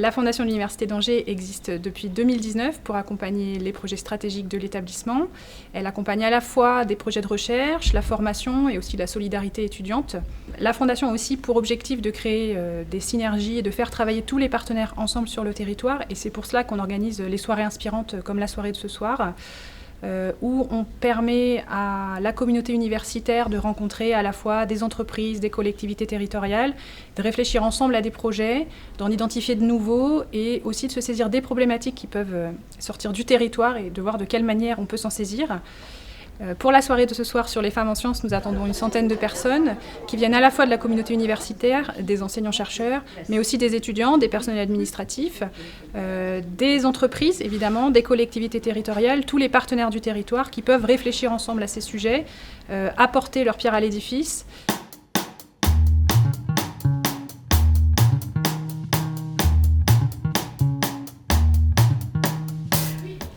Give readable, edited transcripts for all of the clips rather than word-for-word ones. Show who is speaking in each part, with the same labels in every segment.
Speaker 1: La Fondation de l'Université d'Angers existe depuis 2019 pour accompagner les projets stratégiques de l'établissement. Elle accompagne à la fois des projets de recherche, la formation et aussi la solidarité étudiante. La Fondation a aussi pour objectif de créer des synergies et de faire travailler tous les partenaires ensemble sur le territoire. Et c'est pour cela qu'on organise les soirées inspirantes comme la soirée de ce soir, où on permet à la communauté universitaire de rencontrer à la fois des entreprises, des collectivités territoriales, de réfléchir ensemble à des projets, d'en identifier de nouveaux et aussi de se saisir des problématiques qui peuvent sortir du territoire et de voir de quelle manière on peut s'en saisir. Pour la soirée de ce soir sur les femmes en sciences, nous attendons une centaine de personnes qui viennent à la fois de la communauté universitaire, des enseignants-chercheurs, mais aussi des étudiants, des personnels administratifs, des entreprises évidemment, des collectivités territoriales, tous les partenaires du territoire qui peuvent réfléchir ensemble à ces sujets, apporter leur pierre à l'édifice.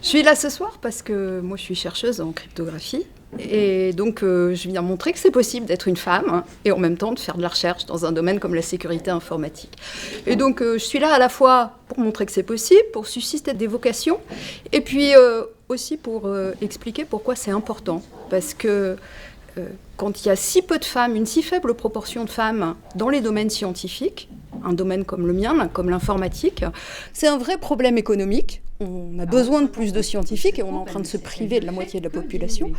Speaker 2: Je suis là ce soir parce que moi je suis chercheuse en cryptographie et donc je viens montrer que c'est possible d'être une femme et en même temps de faire de la recherche dans un domaine comme la sécurité informatique. Et donc je suis là à la fois pour montrer que c'est possible, pour susciter des vocations et puis aussi pour expliquer pourquoi c'est important. Parce que quand il y a si peu de femmes, une si faible proportion de femmes dans les domaines scientifiques, un domaine comme le mien, comme l'informatique, c'est un vrai problème économique. On a besoin de plus de scientifiques et on est en train de se priver de la moitié de la population.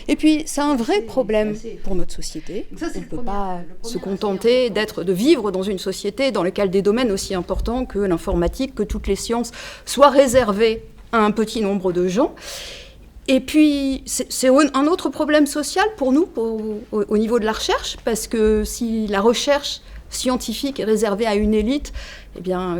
Speaker 2: Et puis, c'est un vrai problème pour notre société. On ne peut pas se contenter de vivre dans une société dans laquelle des domaines aussi importants que l'informatique, que toutes les sciences, soient réservés à un petit nombre de gens. Et puis, c'est un autre problème social pour nous, au niveau de la recherche, parce que si la recherche scientifique est réservée à une élite, eh bien,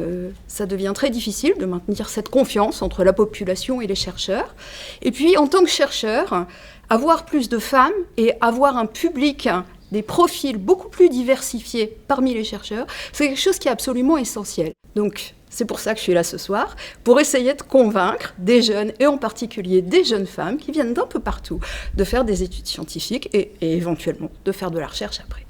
Speaker 2: ça devient très difficile de maintenir cette confiance entre la population et les chercheurs. Et puis, en tant que chercheur, avoir plus de femmes et avoir un public, des profils beaucoup plus diversifiés parmi les chercheurs, c'est quelque chose qui est absolument essentiel. Donc, c'est pour ça que je suis là ce soir, pour essayer de convaincre des jeunes, et en particulier des jeunes femmes qui viennent d'un peu partout, de faire des études scientifiques et éventuellement de faire de la recherche après.